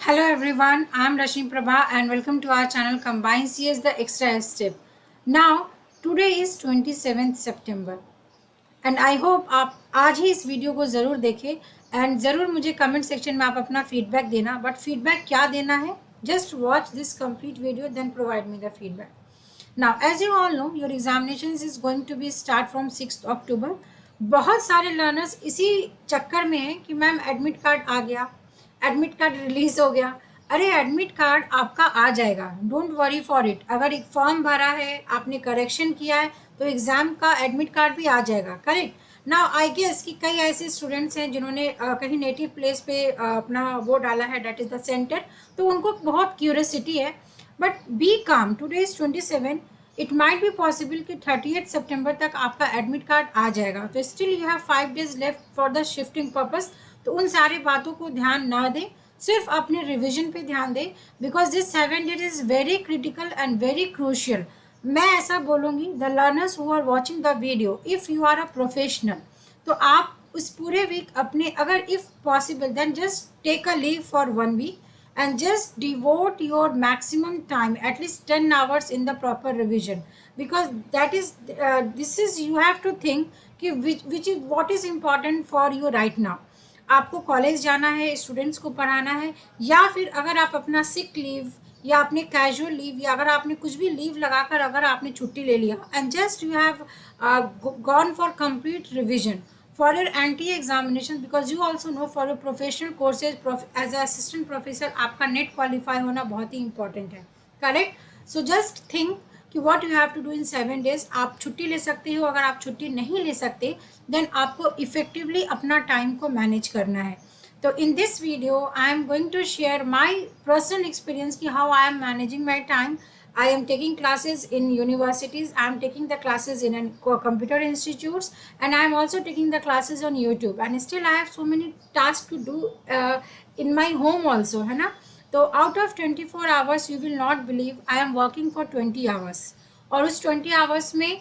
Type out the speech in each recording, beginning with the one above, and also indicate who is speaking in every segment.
Speaker 1: Hello everyone, I am Rashmi Prabha and welcome to our channel Combine CS the Extra Step. Now, today is 27th September and I hope आप आज ही इस video को ज़रूर देखें and ज़रूर मुझे comment section में आप अपना फीडबैक देना. बट फीडबैक क्या देना है? Just watch this complete video then provide me the feedback. Now, as you all know, your examinations is going to be start from 6th October. बहुत सारे लर्नर्स इसी चक्कर में हैं कि मैम एडमिट कार्ड आ गया, एडमिट कार्ड रिलीज हो गया. अरे एडमिट कार्ड आपका आ जाएगा, डोंट वरी फॉर इट. अगर एक फॉर्म भरा है, आपने करेक्शन किया है, तो एग्ज़ाम का एडमिट कार्ड भी आ जाएगा. करेक्ट. नाउ आई गेस कि कई ऐसे स्टूडेंट्स हैं जिन्होंने कहीं नेटिव प्लेस पे अपना वो डाला है, डेट इज़ द सेंटर, तो उनको बहुत क्यूरियसिटी है. बट बी काम, today is 27. It might be possible कि 30th सितंबर तक आपका एडमिट कार्ड आ जाएगा. तो still you have 5 days left for the shifting purpose. तो उन सारी बातों को ध्यान ना दें, सिर्फ अपने रिविजन पे ध्यान दें, because this 7 days is very critical and very crucial. मैं ऐसा बोलूँगी, the learners who are watching the video, if you are a professional, तो आप उस पूरे वीक अपने, अगर if possible then just take a leave for 1 week and just devote your maximum time, at least 10 hours in the proper revision, because that is this is, you have to think कि which is what is important for you right now. आपको college जाना है, students को पढ़ाना है, या फिर अगर आप अपना सिक लीव या अपने कैजुअल लीव या अगर आपने कुछ भी लीव लगाकर अगर आपने छुट्टी ले लिया and just you have gone for complete revision for your NTA examination, because you also know for your professional courses as a assistant professor आपका नेट क्वालिफाई होना बहुत ही इंपॉर्टेंट है. करेक्ट. सो जस्ट थिंक कि what you have to do in 7 days. आप छुट्टी ले सकते हो, अगर आप छुट्टी नहीं ले सकते देन आपको इफेक्टिवली अपना टाइम को मैनेज करना है. तो in this video I am going to share my personal experience कि how I am managing my time. I am taking classes in universities. I am taking the classes in computer institutes, and I am also taking the classes on YouTube. And still, I have so many tasks to do in my home also, है ना. तो out of 24 hours, you will not believe I am working for 20 hours. और उस 20 hours में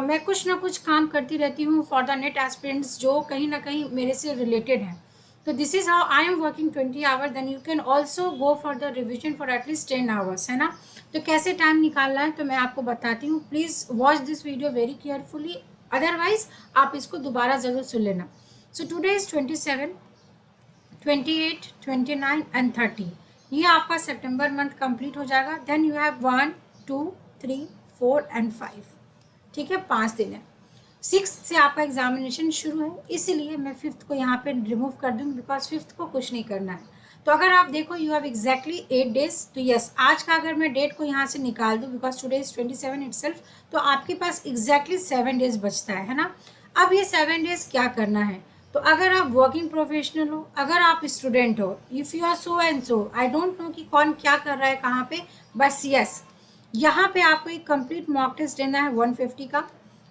Speaker 1: मैं कुछ ना कुछ काम करती रहती हूँ for the net aspirants जो कहीं ना कहीं मेरे से related हैं. तो this is how I am working 20 hours. Then you can also go for the revision for at least 10 hours, है ना. तो कैसे टाइम निकालना है तो मैं आपको बताती हूँ. Please watch this video very carefully, otherwise आप इसको दोबारा ज़रूर सुन लेना. So today is 27, 28, 29 and 30. ये आपका सितंबर मंथ कंप्लीट हो जाएगा. Then you have 1, 2, 3, 4 and 5. ठीक है, 5 दिन है. 6 से आपका एग्जामिनेशन शुरू है, इसीलिए मैं 5th को यहाँ पे रिमूव कर दूँगी, बिकॉज 5th को कुछ नहीं करना है. तो अगर आप देखो यू हैव एग्जैक्टली 8 days. तो यस, आज का अगर मैं डेट को यहाँ से निकाल दूँ, बिकॉज टुडे इज 27 इटसेल्फ, तो आपके पास एग्जैक्टली 7 days बचता है ना. अब ये 7 days क्या करना है? तो अगर आप वर्किंग प्रोफेशनल हो, अगर आप स्टूडेंट हो, if you are so and so, I don't know कि कौन क्या कर रहा है कहाँ पे, बस यस, यहाँ पे आपको एक कंप्लीट मॉक टेस्ट देना है 150 का.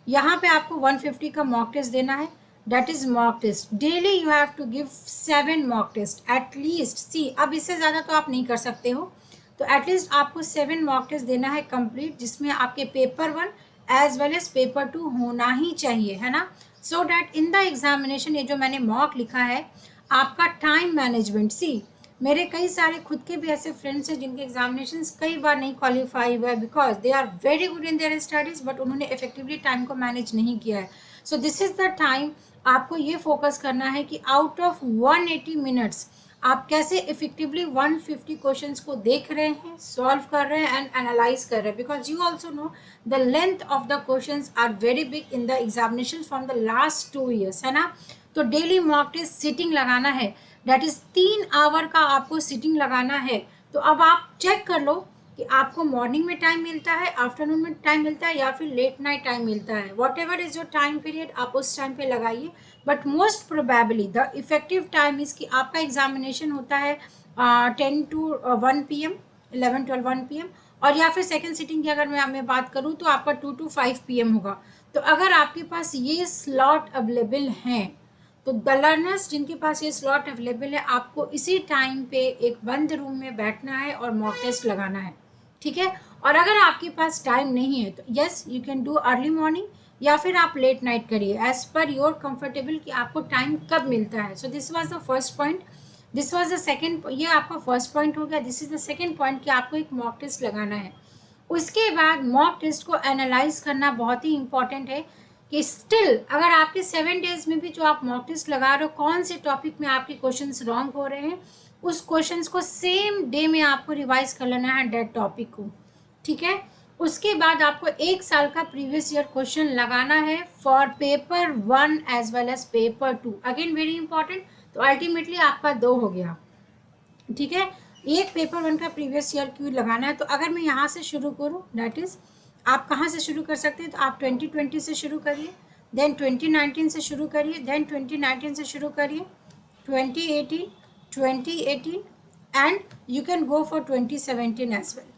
Speaker 1: यहाँ पे आपको 150 का मॉक टेस्ट देना है. That is mock test. Daily you have to give 7 mock test at least. See, अब इससे ज़्यादा तो आप नहीं कर सकते हो, तो एटलीस्ट आपको 7 मॉक टेस्ट देना है कंप्लीट, जिसमें आपके paper 1 as well as paper 2 होना ही चाहिए, है ना. So that in the examination, ये जो मैंने मॉक लिखा है, आपका टाइम मैनेजमेंट. सी, मेरे कई सारे खुद के भी ऐसे फ्रेंड्स हैं जिनके एग्जामिनेशंस कई बार नहीं क्वालिफाई हुआ है, because they are very good in their studies, but उन्होंने इफेक्टिवली टाइम को मैनेज नहीं किया है. So this is the time आपको ये फोकस करना है कि आउट ऑफ 180 मिनट्स आप कैसे इफेक्टिवली 150 क्वेश्चंस को देख रहे हैं, सॉल्व कर रहे हैं एंड एनालाइज कर रहे हैं, because you also know the length of the questions are very big in the examination from the last 2 years, है ना. तो डेली मॉक टेस्ट सिटिंग लगाना है, डेट इज़ 3 आवर का आपको सिटिंग लगाना है. तो अब आप चेक कर लो कि आपको मॉर्निंग में टाइम मिलता है, आफ्टरनून में टाइम मिलता है, या फिर लेट नाइट टाइम मिलता है. What ever is your time period, आप उस टाइम पे लगाइए. But most probably the effective time is कि आपका एग्जामिनेशन होता है 10 to 1 PM, 11, 12, 1 PM, और या फिर सेकेंड सिटिंग की अगर मैं बात करूँ तो आपका 2 to 5 PM होगा. तो अगर आपके पास ये स्लॉट अवेलेबल हैं, तो द लर्नर्स जिनके पास ये स्लॉट अवेलेबल है, आपको इसी टाइम पे एक बंद रूम में बैठना है और मॉक टेस्ट लगाना है. ठीक है. और अगर आपके पास टाइम नहीं है तो yes, you can do early morning या फिर आप लेट नाइट करिए, एज पर योर कंफर्टेबल कि आपको टाइम कब मिलता है. So this was the first point. This was the second, ये आपका फर्स्ट पॉइंट हो गया। This is the second point कि आपको एक मॉक टेस्ट लगाना है। उसके बाद मॉक टेस्ट को एनालाइज करना बहुत ही इंपॉर्टेंट है कि स्टिल अगर आपके 7 डेज में भी जो आप मॉक टेस्ट लगा रहे हो, कौन से टॉपिक में आपके क्वेश्चंस रॉन्ग हो रहे हैं, उस क्वेश्चंस को सेम डे में आपको रिवाइज कर लेना है डेट टॉपिक को, ठीक है। उसके बाद आपको 1 साल का प्रीवियस ईयर क्वेश्चन लगाना है for paper 1 as well as paper 2, again very important. तो अल्टीमेटली आपका 2 हो गया, ठीक है। एक पेपर 1 का प्रीवियस ईयर क्यों लगाना है, तो अगर मैं यहाँ से शुरू करूँ, दैट इज आप कहाँ से शुरू कर सकते हैं, तो आप 2020 से शुरू करिए, देन 2019 से शुरू करिए, देन 2019 से शुरू करिए, 2018, 2018 and you can go for 2017 as well.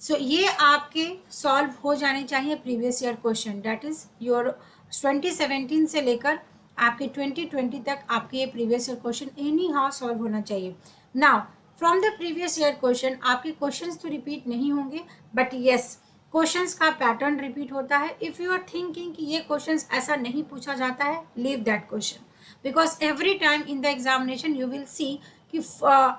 Speaker 1: So ये आपके सॉल्व हो जाने चाहिए previous year question, that is your 2017 से लेकर आपके 2020 तक आपके ये previous year question anyhow solve होना चाहिए। Now from the previous year question आपके क्वेश्चंस तो रिपीट नहीं होंगे, बट येस क्वेश्चंस का पैटर्न रिपीट होता है। इफ़ यू आर थिंकिंग कि ये क्वेश्चंस ऐसा नहीं पूछा जाता है, leave that question, because every time in the examination you will see कि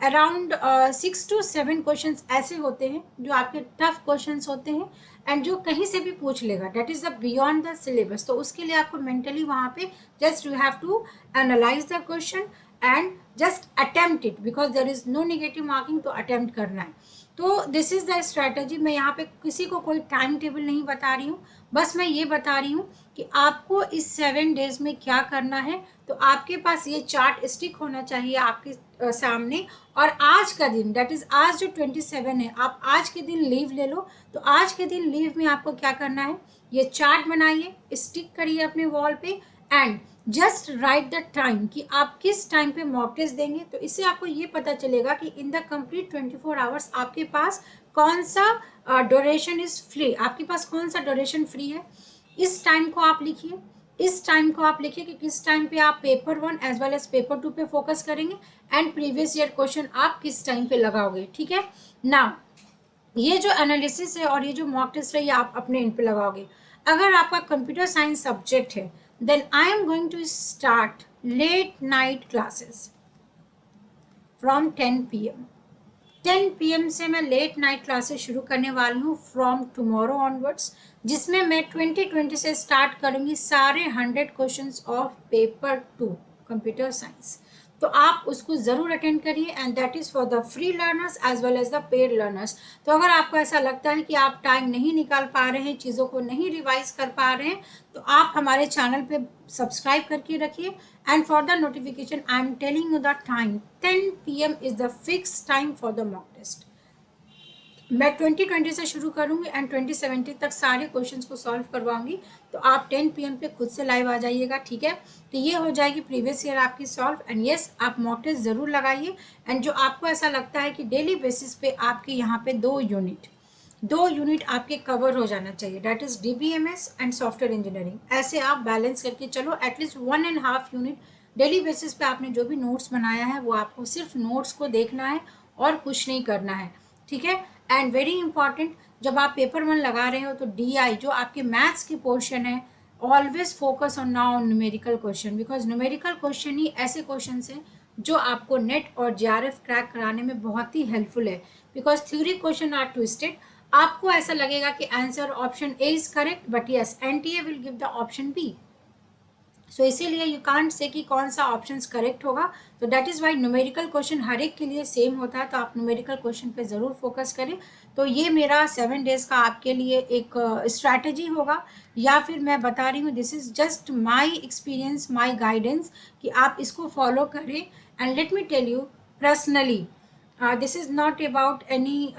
Speaker 1: अराउंड 6 to 7 क्वेश्चंस ऐसे होते हैं जो आपके टफ क्वेश्चंस होते हैं एंड जो कहीं से भी पूछ लेगा, that is the beyond the syllabus. तो उसके लिए आपको मेंटली वहाँ पे just you have to analyse the question and just attempt it, because there is no negative marking, तो अटेम्प्ट करना है। तो दिस इज द स्ट्रैटेजी। मैं यहाँ पे किसी को कोई टाइम टेबल नहीं बता रही हूँ, बस मैं ये बता रही हूँ कि आपको इस 7 डेज में क्या करना है। तो आपके पास ये चार्ट स्टिक होना चाहिए आपके सामने, और आज का दिन, दैट इज आज जो 27 है, आप आज के दिन लीव ले लो। तो आज के दिन लीव में आपको क्या करना है, ये चार्ट बनाइए, स्टिक करिए अपने वॉल पे and just right the time कि आप किस टाइम पे मॉक टेस्ट देंगे। तो इससे आपको ये पता चलेगा कि इन द कंप्लीट 24 आवर्स आपके पास कौन सा ड्यूरेशन इज फ्री, आपके पास कौन सा ड्यूरेशन फ्री है। इस टाइम को आप लिखिए, इस टाइम को आप लिखिए कि किस टाइम पे आप paper 1 as well as paper 2 पे फोकस करेंगे एंड प्रीवियस ईयर क्वेश्चन आप किस टाइम पे लगाओगे, ठीक है। नाउ ये जो एनालिसिस है और ये जो मॉक टेस्ट है ये आप अपने इन पे लगाओगे। अगर आपका कंप्यूटर साइंस सब्जेक्ट है, then I am going to start late night classes from 10 p.m. 10 p.m. से मैं लेट नाइट क्लासेस शुरू करने वाली हूँ फ्रॉम टुमारो ऑनवर्ड्स, जिसमें मैं 2020 से स्टार्ट करूँगी सारे 100 questions of paper 2 computer science. तो आप उसको ज़रूर अटेंड करिए and that is for the free learners as well as the paid learners. तो अगर आपको ऐसा लगता है कि आप टाइम नहीं निकाल पा रहे हैं, चीज़ों को नहीं रिवाइज कर पा रहे हैं, तो आप हमारे चैनल पे सब्सक्राइब करके रखिए and for the notification I am telling you the time 10 p.m. Is the fix time for the mock test. मैं 2020 से शुरू करूंगी एंड 2017 तक सारे क्वेश्चंस को सॉल्व करवाऊंगी। तो आप 10 p.m. पे खुद से लाइव आ जाइएगा, ठीक है। तो ये हो जाएगी प्रीवियस ईयर आपकी सॉल्व एंड यस आप मॉक टेस्ट ज़रूर लगाइए। एंड जो आपको ऐसा लगता है कि डेली बेसिस पे आपके यहाँ पे 2 यूनिट आपके कवर हो जाना चाहिए, that is DBMS and software engineering, ऐसे आप बैलेंस करके चलो। एटलीस्ट 1.5 यूनिट डेली बेसिस पे आपने जो भी नोट्स बनाया है वो आपको सिर्फ नोट्स को देखना है और कुछ नहीं करना है, ठीक है। एंड वेरी इंपॉर्टेंट, जब आप पेपर 1 लगा रहे हो तो DI जो आपके मैथ्स की पोर्शन है, always focus on now numerical question, because numerical question ही ऐसे क्वेश्चन हैं जो आपको नेट और JRF क्रैक कराने में बहुत ही हेल्पफुल है। Because theory question are twisted, आपको ऐसा लगेगा कि answer option A is correct, but yes NTA will give the option B। So इसीलिए यू कांट से कि कौन सा ऑप्शन करेक्ट होगा। तो that is why numerical question हर एक के लिए सेम होता है, तो आप न्यूमेरिकल क्वेश्चन पे ज़रूर फोकस करें। तो ये मेरा 7 डेज़ का आपके लिए एक स्ट्रैटेजी होगा, या फिर मैं बता रही हूँ this is just my experience, my guidance, कि आप इसको फॉलो करें। And let me tell you personally, this is not about any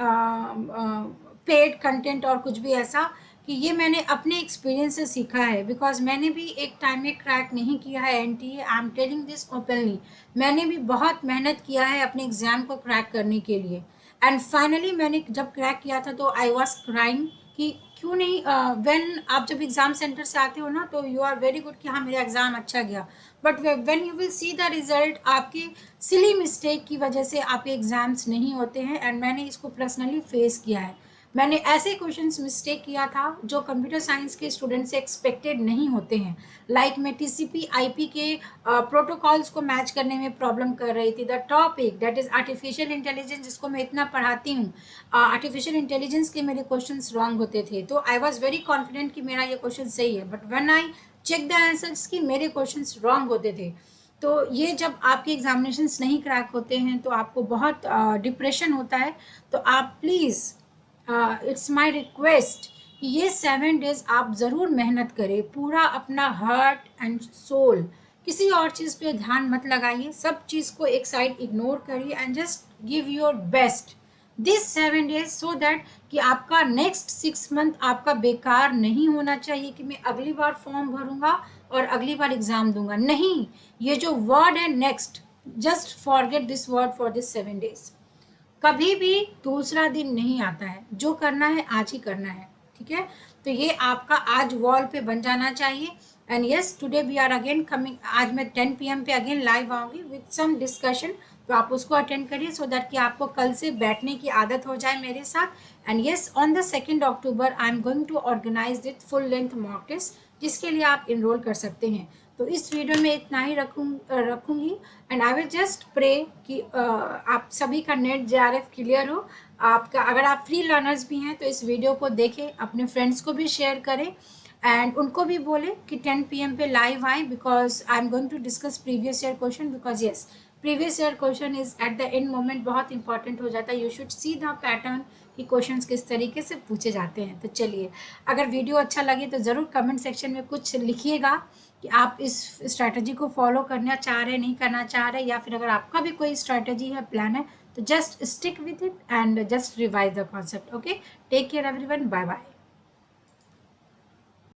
Speaker 1: paid content और कुछ भी ऐसा, कि ये मैंने अपने एक्सपीरियंस से सीखा है। बिकॉज मैंने भी एक टाइम में क्रैक नहीं किया है NTA, I am telling this openly. मैंने भी बहुत मेहनत किया है अपने एग्ज़ाम को क्रैक करने के लिए एंड फाइनली मैंने जब क्रैक किया था तो आई वॉज क्राइंग कि क्यों नहीं। व्हेन आप जब एग्ज़ाम सेंटर से आते हो ना तो यू आर वेरी गुड कि हाँ मेरा एग्ज़ाम अच्छा गया, but when you will see the result आपके सिली मिस्टेक की वजह से आपके एग्ज़ाम्स नहीं होते हैं। एंड मैंने इसको पर्सनली फेस किया है। मैंने ऐसे क्वेश्चंस मिस्टेक किया था जो कंप्यूटर साइंस के स्टूडेंट से एक्सपेक्टेड नहीं होते हैं। लाइक मैं टीसीपी आईपी के प्रोटोकॉल्स को मैच करने में प्रॉब्लम कर रही थी। The topic that is artificial intelligence, जिसको मैं इतना पढ़ाती हूँ, आर्टिफिशियल इंटेलिजेंस के मेरे क्वेश्चंस रॉन्ग होते थे। तो आई वॉज वेरी कॉन्फिडेंट कि मेरा ये क्वेश्चन सही है, but when I check the answers कि मेरे क्वेश्चंस रॉन्ग होते थे। तो ये जब आपके एग्जामिनेशंस नहीं क्रैक होते हैं तो आपको बहुत डिप्रेशन होता है। तो आप प्लीज़, इट्स माय रिक्वेस्ट कि ये 7 डेज आप ज़रूर मेहनत करें, पूरा अपना हार्ट एंड सोल, किसी और चीज़ पे ध्यान मत लगाइए, सब चीज़ को एक साइड इग्नोर करिए and just give your best this 7 days, so that कि आपका नेक्स्ट 6 मंथ आपका बेकार नहीं होना चाहिए कि मैं अगली बार फॉर्म भरूंगा और अगली बार एग्जाम दूंगा। नहीं, ये जो वर्ड है next, just forget this word for this 7 days. कभी भी दूसरा दिन नहीं आता है, जो करना है आज ही करना है, ठीक है। तो ये आपका आज वॉल पे बन जाना चाहिए। And yes, today we are again coming, आज मैं 10 PM पे अगेन लाइव आऊँगी विथ सम डिस्कशन, तो आप उसको अटेंड करिए सो दैट कि आपको कल से बैठने की आदत हो जाए मेरे साथ। And yes, on the 2 October I am going to organise it full length mock test, जिसके लिए आप इनरोल कर सकते हैं। तो इस वीडियो में इतना ही रखूँगी। And I will just pray कि आप सभी का नेट जेआरएफ क्लियर हो। आपका, अगर आप फ्री लर्नर्स भी हैं तो इस वीडियो को देखें, अपने फ्रेंड्स को भी शेयर करें एंड उनको भी बोले कि 10 PM पे लाइव आएँ, because I am going to discuss previous year question, because yes, previous year question is at the end moment बहुत इंपॉर्टेंट हो जाता है। You should see the pattern कि क्वेश्चंस किस तरीके से पूछे जाते हैं। तो चलिए, अगर वीडियो अच्छा लगे तो ज़रूर कमेंट सेक्शन में कुछ लिखिएगा कि आप इस स्ट्रैटेजी को फॉलो करना चाह रहे, नहीं करना चाह रहे, या फिर अगर आपका भी कोई स्ट्रैटेजी है, प्लान है, तो just stick with it and just revise the concept. Okay, take care everyone, bye bye.